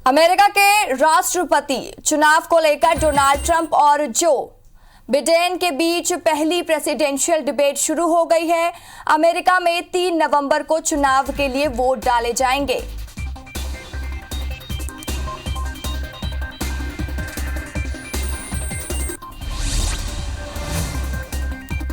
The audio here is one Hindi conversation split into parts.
अमेरिका के राष्ट्रपति चुनाव को लेकर डोनाल्ड ट्रंप और जो बिडेन के बीच पहली प्रेसिडेंशियल डिबेट शुरू हो गई है। अमेरिका में 3 नवंबर को चुनाव के लिए वोट डाले जाएंगे।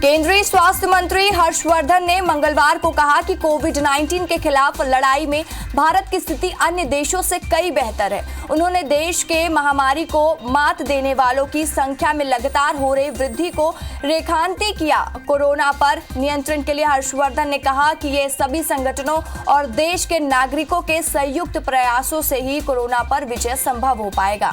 केंद्रीय स्वास्थ्य मंत्री हर्षवर्धन ने मंगलवार को कहा कि कोविड-19 के खिलाफ लड़ाई में भारत की स्थिति अन्य देशों से कई बेहतर है। उन्होंने देश के महामारी को मात देने वालों की संख्या में लगातार हो रही वृद्धि को रेखांकित किया। कोरोना पर नियंत्रण के लिए हर्षवर्धन ने कहा कि ये सभी संगठनों और देश के नागरिकों के संयुक्त प्रयासों से ही कोरोना पर विजय संभव हो पाएगा।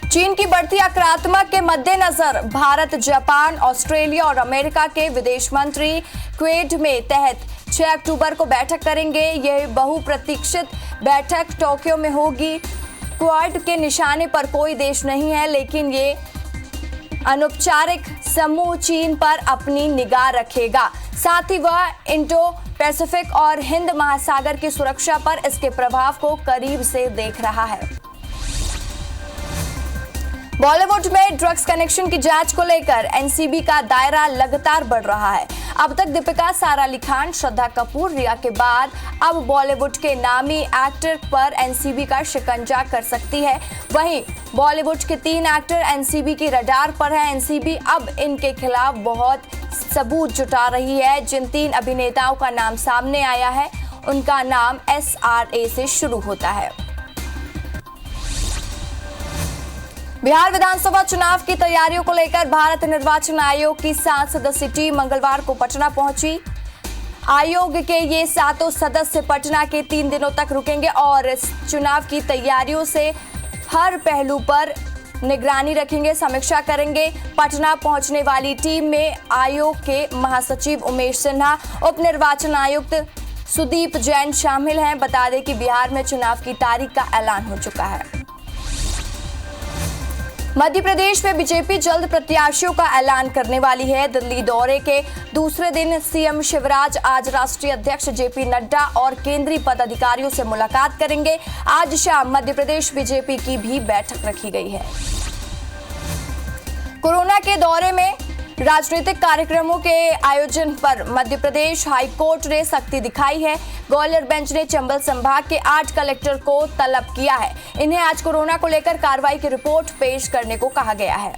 चीन की बढ़ती आक्रामकता के मद्देनजर भारत, जापान, ऑस्ट्रेलिया और अमेरिका के विदेश मंत्री क्वेड में तहत 6 अक्टूबर को बैठक करेंगे। यह बहुप्रतीक्षित बैठक टोक्यो में होगी। क्वाड के निशाने पर कोई देश नहीं है, लेकिन ये अनौपचारिक समूह चीन पर अपनी निगाह रखेगा। साथ ही वह इंडो पैसिफिक और हिंद महासागर की सुरक्षा पर इसके प्रभाव को करीब से देख रहा है। बॉलीवुड में ड्रग्स कनेक्शन की जांच को लेकर एनसीबी का दायरा लगातार बढ़ रहा है। अब तक दीपिका, सारा अली खान, श्रद्धा कपूर, रिया के बाद अब बॉलीवुड के नामी एक्टर पर एनसीबी का शिकंजा कर सकती है। वहीं बॉलीवुड के 3 एक्टर एनसीबी की रडार पर है। एनसीबी अब इनके खिलाफ बहुत सबूत जुटा रही है। जिन 3 अभिनेताओं का नाम सामने आया है, उनका नाम SRA से शुरू होता है। बिहार विधानसभा चुनाव की तैयारियों को लेकर भारत निर्वाचन आयोग की 7 सदस्यीय टीम मंगलवार को पटना पहुंची। आयोग के ये 7 सदस्य पटना के 3 दिनों तक रुकेंगे और चुनाव की तैयारियों से हर पहलू पर निगरानी रखेंगे, समीक्षा करेंगे। पटना पहुंचने वाली टीम में आयोग के महासचिव उमेश सिन्हा, उप निर्वाचन आयुक्त सुदीप जैन शामिल हैं। बता दें कि बिहार में चुनाव की तारीख का ऐलान हो चुका है। मध्य प्रदेश में बीजेपी जल्द प्रत्याशियों का ऐलान करने वाली है। दिल्ली दौरे के दूसरे दिन सीएम शिवराज आज राष्ट्रीय अध्यक्ष जेपी नड्डा और केंद्रीय पदाधिकारियों से मुलाकात करेंगे। आज शाम मध्य प्रदेश बीजेपी की भी बैठक रखी गई है। कोरोना के दौरे में राजनीतिक कार्यक्रमों के आयोजन पर मध्य प्रदेश हाईकोर्ट ने सख्ती दिखाई है। ग्वालियर बेंच ने चंबल संभाग के 8 कलेक्टर को तलब किया है। इन्हें आज कोरोना को लेकर कार्रवाई की रिपोर्ट पेश करने को कहा गया है।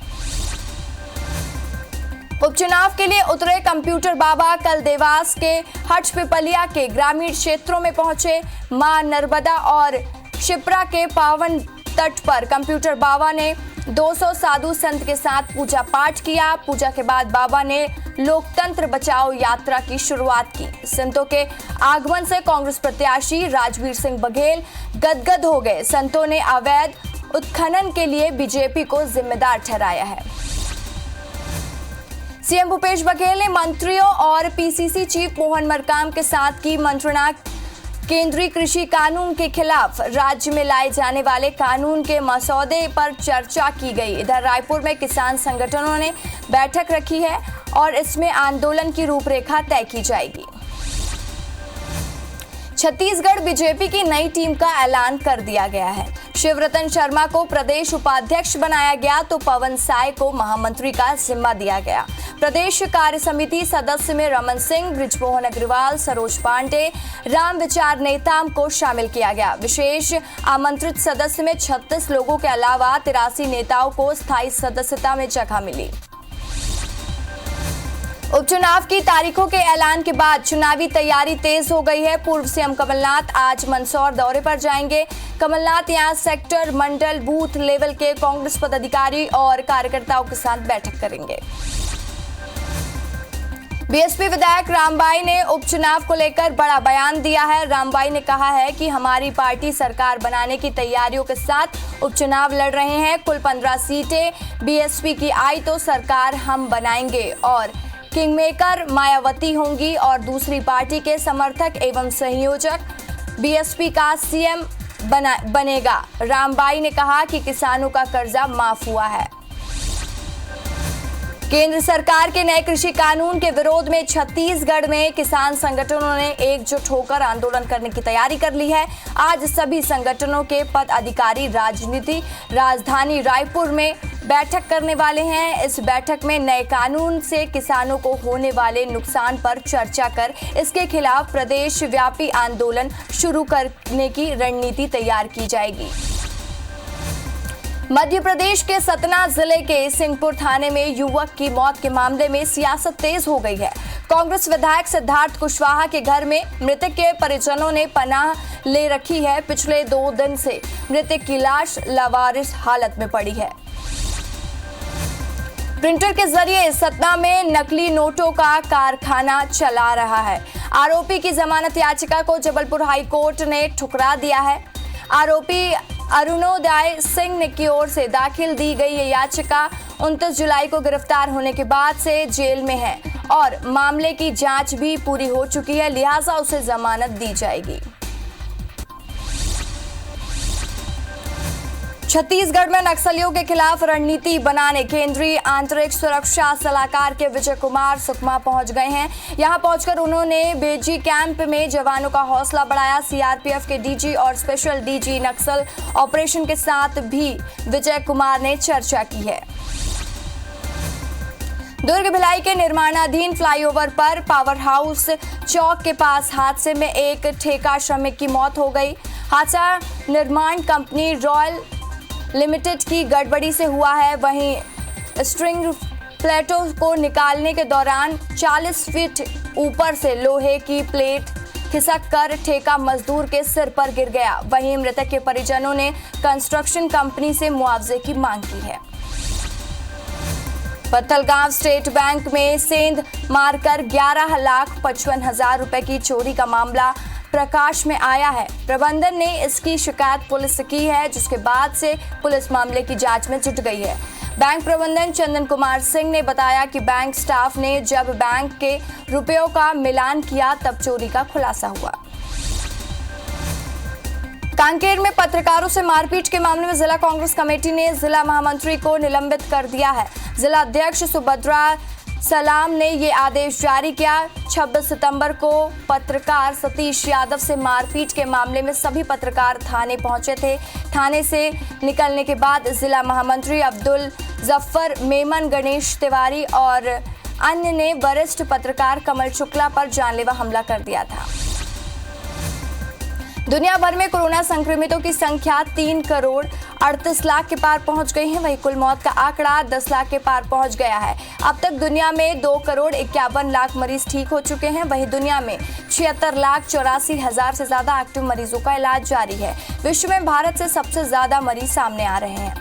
उपचुनाव के लिए उतरे कंप्यूटर बाबा कल देवास के हटपिपलिया के ग्रामीण क्षेत्रों में पहुंचे। मां नर्मदा और शिप्रा के पावन तट पर कंप्यूटर बाबा ने 200 साधु संत के साथ पूजा पाठ किया। पूजा के बाद बाबा ने लोकतंत्र बचाओ यात्रा की शुरुआत की। संतों के आगमन से कांग्रेस प्रत्याशी राजवीर सिंह बघेल गदगद हो गए। संतों ने अवैध उत्खनन के लिए बीजेपी को जिम्मेदार ठहराया है। सीएम भूपेश बघेल ने मंत्रियों और पीसीसी चीफ मोहन मरकाम के साथ की मंत्रणा। केंद्रीय कृषि कानून के खिलाफ राज्य में लाए जाने वाले कानून के मसौदे पर चर्चा की गई। इधर रायपुर में किसान संगठनों ने बैठक रखी है और इसमें आंदोलन की रूपरेखा तय की जाएगी। छत्तीसगढ़ बीजेपी की नई टीम का ऐलान कर दिया गया है। शिवरतन शर्मा को प्रदेश उपाध्यक्ष बनाया गया तो पवन साय को महामंत्री का जिम्मा दिया गया। प्रदेश कार्य समिति सदस्य में रमन सिंह, बृजमोहन अग्रवाल, सरोज पांडे, राम विचार नेताम को शामिल किया गया। विशेष आमंत्रित सदस्य में 36 लोगों के अलावा 83 नेताओं को स्थायी सदस्यता में जगह मिली। उपचुनाव की तारीखों के ऐलान के बाद चुनावी तैयारी तेज हो गई है। पूर्व सीएम कमलनाथ आज मंदसौर दौरे पर जाएंगे। कमलनाथ यहां सेक्टर, मंडल, बूथ लेवल के कांग्रेस पदाधिकारी और कार्यकर्ताओं के साथ बैठक करेंगे। बीएसपी विधायक रामबाई ने उपचुनाव को लेकर बड़ा बयान दिया है। रामबाई ने कहा है कि हमारी पार्टी सरकार बनाने की तैयारियों के साथ उपचुनाव लड़ रहे हैं। कुल 15 सीटें बीएसपी की आई तो सरकार हम बनाएंगे और किंगमेकर मायावती होंगी और दूसरी पार्टी के समर्थक एवं संयोजक बीएसपी का सीएम बनेगा। रामबाई ने कहा कि किसानों का कर्जा माफ हुआ है। केंद्र सरकार के नए कृषि कानून के विरोध में छत्तीसगढ़ में किसान संगठनों ने एकजुट होकर आंदोलन करने की तैयारी कर ली है। आज सभी संगठनों के पदाधिकारी राजधानी रायपुर में बैठक करने वाले हैं। इस बैठक में नए कानून से किसानों को होने वाले नुकसान पर चर्चा कर इसके खिलाफ प्रदेश व्यापी आंदोलन शुरू करने की रणनीति तैयार की जाएगी। मध्य प्रदेश के सतना जिले के सिंहपुर थाने में युवक की मौत के मामले में सियासत तेज हो गई है। कांग्रेस विधायक सिद्धार्थ कुशवाहा के घर में मृतक के परिजनों ने पनाह ले रखी है। पिछले 2 दिन से मृतक की लाश लावारिस हालत में पड़ी है। प्रिंटर के जरिए सतना में नकली नोटों का कारखाना चला रहा है। आरोपी की जमानत याचिका को जबलपुर हाई कोर्ट ने ठुकरा दिया है। आरोपी अरुणोदय सिंह की ओर से दाखिल दी गई ये याचिका 29 जुलाई को गिरफ्तार होने के बाद से जेल में है और मामले की जांच भी पूरी हो चुकी है, लिहाजा उसे जमानत दी जाएगी। छत्तीसगढ़ में नक्सलियों के खिलाफ रणनीति बनाने केंद्रीय आंतरिक सुरक्षा सलाहकार के विजय कुमार सुकमा पहुंच गए हैं। यहां पहुंचकर उन्होंने बेजी कैंप में जवानों का हौसला बढ़ाया। सीआरपीएफ के डीजी और स्पेशल डीजी नक्सल ऑपरेशन के साथ भी विजय कुमार ने चर्चा की है। दुर्ग भिलाई के निर्माणाधीन फ्लाईओवर पर पावर हाउस चौक के पास हादसे में एक ठेका श्रमिक की मौत हो गई। हादसा निर्माण कंपनी रॉयल लिमिटेड की गड़बड़ी से हुआ है। वहीं स्ट्रिंग प्लेटों को निकालने के दौरान 40 फीट ऊपर से लोहे की प्लेट खिसक कर ठेका मजदूर के सिर पर गिर गया। वहीं मृतक के परिजनों ने कंस्ट्रक्शन कंपनी से मुआवजे की मांग की है। पत्थलगांव स्टेट बैंक में सेंध मारकर 11,55,000 रुपए की चोरी का मामला प्रकाश में आया है। प्रबंधन ने इसकी शिकायत पुलिस से की है, जिसके बाद से पुलिस मामले की जांच में जुट गई है। बैंक प्रबंधन चंदन कुमार सिंह ने बताया कि बैंक स्टाफ ने जब बैंक के रुपयों का मिलान किया तब चोरी का खुलासा हुआ। कांकेर में पत्रकारों से मारपीट के मामले में जिला कांग्रेस कमेटी ने जिला महामंत्री को निलंबित कर दिया है। जिला अध्यक्ष सुभद्रा सलाम ने ये आदेश जारी किया। 26 सितंबर को पत्रकार सतीश यादव से मारपीट के मामले में सभी पत्रकार थाने पहुंचे थे। थाने से निकलने के बाद जिला महामंत्री अब्दुल जफर मेमन, गणेश तिवारी और अन्य ने वरिष्ठ पत्रकार कमल शुक्ला पर जानलेवा हमला कर दिया था। दुनिया भर में कोरोना संक्रमितों की संख्या 3 करोड़ 38 लाख के पार पहुंच गई है। वहीं कुल मौत का आंकड़ा 10 लाख के पार पहुंच गया है। अब तक दुनिया में 2 करोड़ 51 लाख मरीज ठीक हो चुके हैं। वहीं दुनिया में 76,84,000 से ज्यादा एक्टिव मरीजों का इलाज जारी है। विश्व में भारत से सबसे ज्यादा मरीज सामने आ रहे हैं।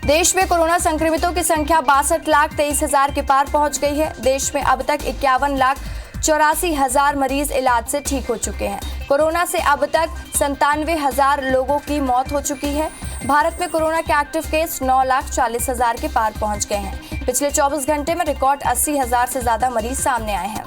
देश में कोरोना संक्रमितों की संख्या 62,23,000 के पार पहुंच गई है। देश में अब तक 51,84,000 मरीज इलाज से ठीक हो चुके हैं। कोरोना से अब तक 97,000 लोगों की मौत हो चुकी है। भारत में कोरोना के एक्टिव केस 9,40,000 के पार पहुंच गए हैं। पिछले 24 घंटे में रिकॉर्ड 80,000 से ज्यादा मरीज सामने आए हैं।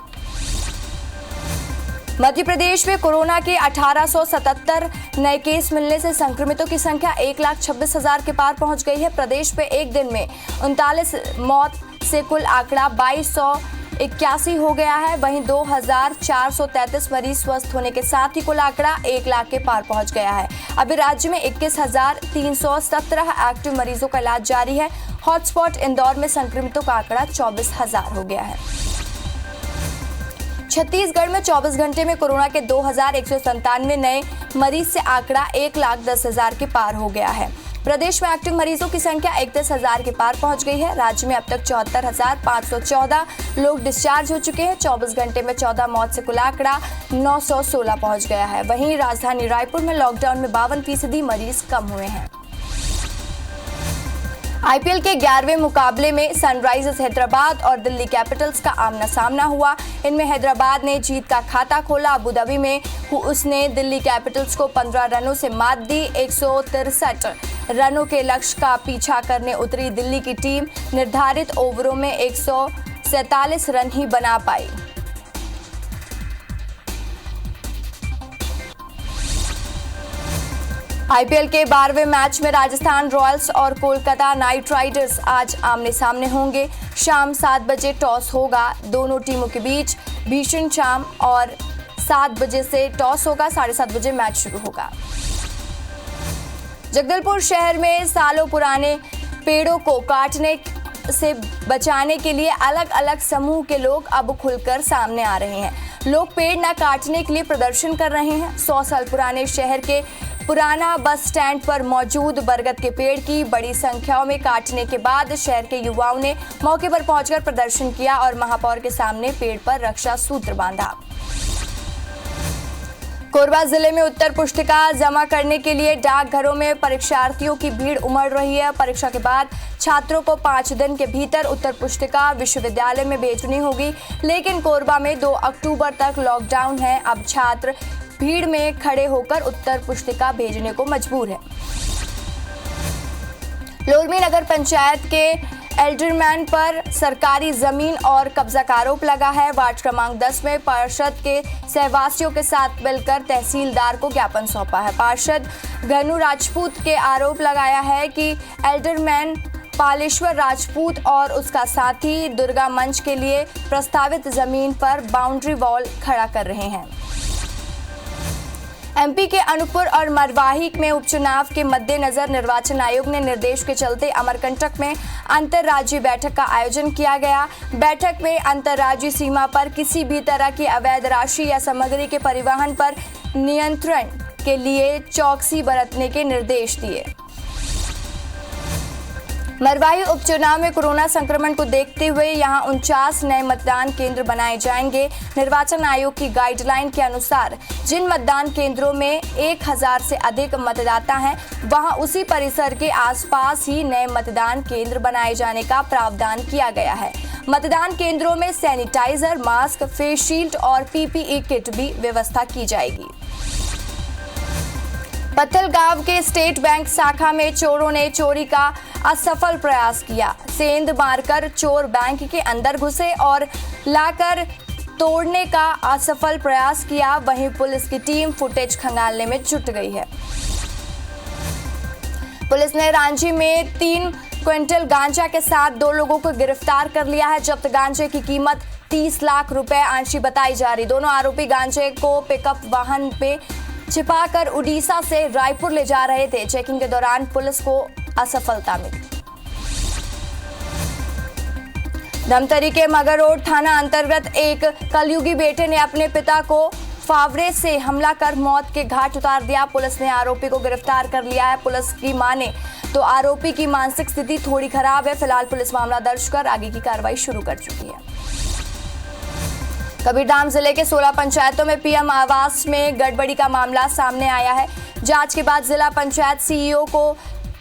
मध्य प्रदेश में कोरोना के 1877 नए केस मिलने से संक्रमितों की संख्या 1,26,000 के पार पहुंच गई है। प्रदेश में एक दिन में 39 मौत से कुल आंकड़ा 2,281 हो गया है। वहीं 2,433 मरीज स्वस्थ होने के साथ ही कुल आंकड़ा 1 लाख के पार पहुंच गया है। अभी राज्य में 21,317 एक्टिव मरीजों का इलाज जारी है। हॉटस्पॉट इंदौर में संक्रमितों का आंकड़ा 24,000 हो गया है। छत्तीसगढ़ में 24 घंटे में कोरोना के 2,197 नए मरीज से आंकड़ा 1,10,000 के पार हो गया है। प्रदेश में एक्टिव मरीजों की संख्या 31,000 के पार पहुंच गई है। राज्य में अब तक 74,514 लोग डिस्चार्ज हो चुके हैं। 24 घंटे में 14 मौत से कुल आंकड़ा 916 पहुंच गया है। वहीं राजधानी रायपुर में लॉकडाउन में 52% मरीज कम हुए हैं। आईपीएल के 11वें मुकाबले में सनराइजर्स हैदराबाद और दिल्ली कैपिटल्स का आमना सामना हुआ। इनमें हैदराबाद ने जीत का खाता खोला। अबुधाबी में उसने दिल्ली कैपिटल्स को 15 रनों से मात दी। 163 रनों के लक्ष्य का पीछा करने उतरी दिल्ली की टीम निर्धारित ओवरों में 147 रन ही बना पाई। आईपीएल के 12वें मैच में राजस्थान रॉयल्स और कोलकाता नाइट राइडर्स आज आमने सामने होंगे। शाम 7 बजे टॉस होगा दोनों टीमों के बीच भीषण शाम और 7 बजे से टॉस होगा, 7:30 बजे मैच शुरू होगा। जगदलपुर शहर में सालों पुराने पेड़ों को काटने से बचाने के लिए अलग अलग समूह के लोग अब खुलकर सामने आ रहे हैं। लोग पेड़ न काटने के लिए प्रदर्शन कर रहे हैं। 100 साल पुराने शहर के पुराना बस स्टैंड पर मौजूद बरगद के पेड़ की बड़ी संख्या में काटने के बाद शहर के युवाओं ने मौके पर पहुंचकर प्रदर्शन किया और महापौर के सामने पेड़ पर रक्षा सूत्र बांधा। कोरबा जिले में उत्तर पुस्तिका जमा करने के लिए डाकघरों में परीक्षार्थियों की भीड़ उमड़ रही है। परीक्षा के बाद छात्रों को 5 दिन के भीतर उत्तर पुस्तिका विश्वविद्यालय में भेजनी होगी, लेकिन कोरबा में 2 अक्टूबर तक लॉकडाउन है। अब छात्र भीड़ में खड़े होकर उत्तर पुस्तिका भेजने को मजबूर है। लोरमी नगर पंचायत के एल्डरमैन पर सरकारी जमीन और कब्जा का आरोप लगा है। वार्ड क्रमांक 10 में पार्षद के सहवासियों के साथ मिलकर तहसीलदार को ज्ञापन सौंपा है। पार्षद घनु राजपूत के आरोप लगाया है कि एल्डरमैन पालेश्वर राजपूत और उसका साथी दुर्गा मंच के लिए प्रस्तावित जमीन पर बाउंड्री वॉल खड़ा कर रहे हैं। एमपी के अनूपपुर और मरवाही में उपचुनाव के मद्देनजर निर्वाचन आयोग ने निर्देश के चलते अमरकंटक में अंतर्राज्यीय बैठक का आयोजन किया गया। बैठक में अंतर्राज्यीय सीमा पर किसी भी तरह की अवैध राशि या सामग्री के परिवहन पर नियंत्रण के लिए चौकसी बरतने के निर्देश दिए। मरवाही उपचुनाव में कोरोना संक्रमण को देखते हुए यहां 49 नए मतदान केंद्र बनाए जाएंगे। निर्वाचन आयोग की गाइडलाइन के अनुसार जिन मतदान केंद्रों में 1000 से अधिक मतदाता हैं, वहां उसी परिसर के आसपास ही नए मतदान केंद्र बनाए जाने का प्रावधान किया गया है। मतदान केंद्रों में सैनिटाइजर, मास्क, फेस शील्ड और पीपीई किट भी व्यवस्था की जाएगी। पत्थलगांव के स्टेट बैंक शाखा में चोरों ने चोरी का असफल प्रयास किया। सेंध मारकर चोर बैंक के अंदर घुसे और लाकर तोड़ने का असफल प्रयास किया। वहीं पुलिस की टीम फुटेज खंगालने में जुट गई है। पुलिस ने रांची में 3 क्विंटल गांजा के साथ 2 लोगों को गिरफ्तार कर लिया है। जब्त गांजे की कीमत 30 लाख रुपए आंशिक बताई जा रही। दोनों आरोपी गांजे को पिकअप वाहन पे छिपाकर उड़ीसा से रायपुर ले जा रहे थे। चेकिंग के दौरान पुलिस को असफलता मिली। धमतरी के मगर रोड थाना अंतर्गत एक कलयुगी बेटे ने अपने पिता को फावड़े से हमला कर मौत के घाट उतार दिया। पुलिस ने आरोपी को गिरफ्तार कर लिया है। पुलिस की माने तो आरोपी की मानसिक स्थिति थोड़ी खराब है। फिलहाल पुलिस मामला दर्ज कर आगे की कार्रवाई शुरू कर चुकी है। कबीरधाम जिले के 16 पंचायतों में पीएम आवास में गड़बड़ी का मामला सामने आया है। जांच के बाद जिला पंचायत सीईओ को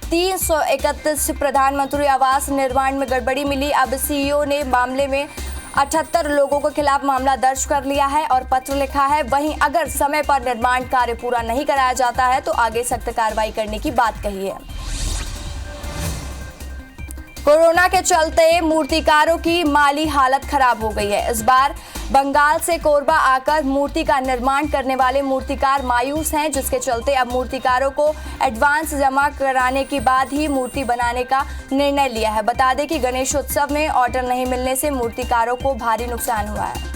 331 प्रधानमंत्री आवास निर्माण में गड़बड़ी मिली। अब सीईओ ने मामले में 78 लोगों के खिलाफ मामला दर्ज कर लिया है और पत्र लिखा है। वहीं अगर समय पर निर्माण कार्य पूरा नहीं कराया जाता है तो आगे सख्त कार्रवाई करने की बात कही है। कोरोना के चलते मूर्तिकारों की माली हालत खराब हो गई है। इस बार बंगाल से कोरबा आकर मूर्ति का निर्माण करने वाले मूर्तिकार मायूस हैं, जिसके चलते अब मूर्तिकारों को एडवांस जमा कराने के बाद ही मूर्ति बनाने का निर्णय लिया है। बता दें कि गणेशोत्सव में ऑर्डर नहीं मिलने से मूर्तिकारों को भारी नुकसान हुआ है।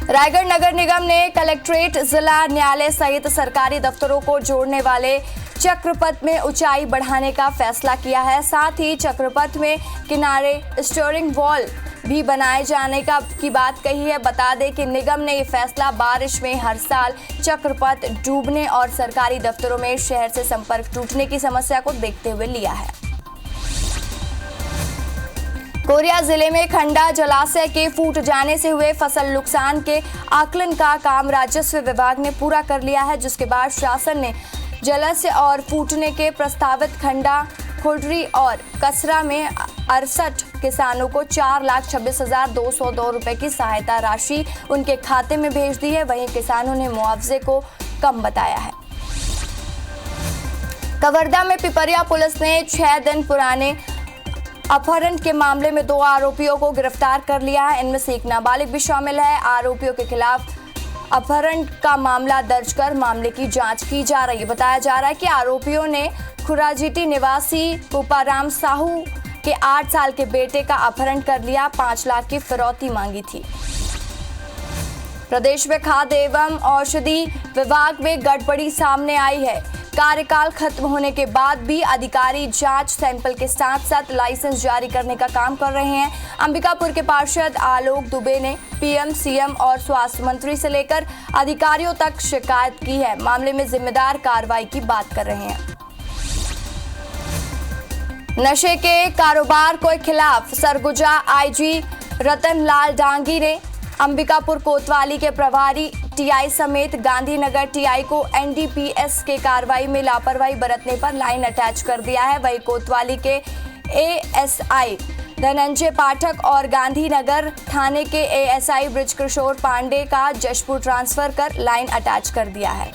रायगढ़ नगर निगम ने कलेक्ट्रेट, जिला न्यायालय सहित सरकारी दफ्तरों को जोड़ने वाले चक्रपथ में ऊंचाई बढ़ाने का फैसला किया है। साथ ही चक्रपथ में किनारे स्टीयरिंग वॉल भी बनाए जाने की बात कही है। बता दें कि निगम ने ये फैसला बारिश में हर साल चक्रपथ डूबने और सरकारी दफ्तरों में शहर से संपर्क टूटने की समस्या को देखते हुए लिया है। कोरिया जिले में खंडा जलाशय के फूट जाने से हुए फसल नुकसान के आकलन का काम राजस्व विभाग ने पूरा कर लिया है, जिसके बाद शासन ने जलाशय और फूटने के प्रस्तावित खंडा, खुडरी और कसरा में 68 किसानों को 4,26,202 रुपए की सहायता राशि उनके खाते में भेज दी है। वहीं किसानों ने मुआवजे को कम बताया है। कवर्धा में पिपरिया पुलिस ने 6 दिन पुराने अपहरण के मामले में 2 आरोपियों को गिरफ्तार कर लिया है। इनमें से एक नाबालिग भी शामिल है। आरोपियों के खिलाफ अपहरण का मामला दर्ज कर मामले की जांच की जा रही है। बताया जा रहा है कि आरोपियों ने खुराजीटी निवासी पुपाराम साहू के 8 साल के बेटे का अपहरण कर लिया, 5 लाख की फिरौती मांगी थी। प्रदेश में खाद्य एवं औषधि विभाग में गड़बड़ी सामने आई है। कार्यकाल खत्म होने के बाद भी अधिकारी जांच सैंपल के साथ साथ लाइसेंस जारी करने का काम कर रहे हैं। अंबिकापुर के पार्षद आलोक दुबे ने पीएम, सीएम और स्वास्थ्य मंत्री से लेकर अधिकारियों तक शिकायत की है। मामले में जिम्मेदार कार्रवाई की बात कर रहे हैं। नशे के कारोबार के खिलाफ सरगुजा आईजी रतन लाल डांगी ने अंबिकापुर कोतवाली के प्रभारी टीआई समेत गांधीनगर टीआई को एनडीपीएस के कार्रवाई में लापरवाही बरतने पर लाइन अटैच कर दिया है। वहीं कोतवाली के एएसआई धनंजय पाठक और गांधीनगर थाने के एएसआई ब्रिजकिशोर पांडे का जशपुर ट्रांसफर कर लाइन अटैच कर दिया है।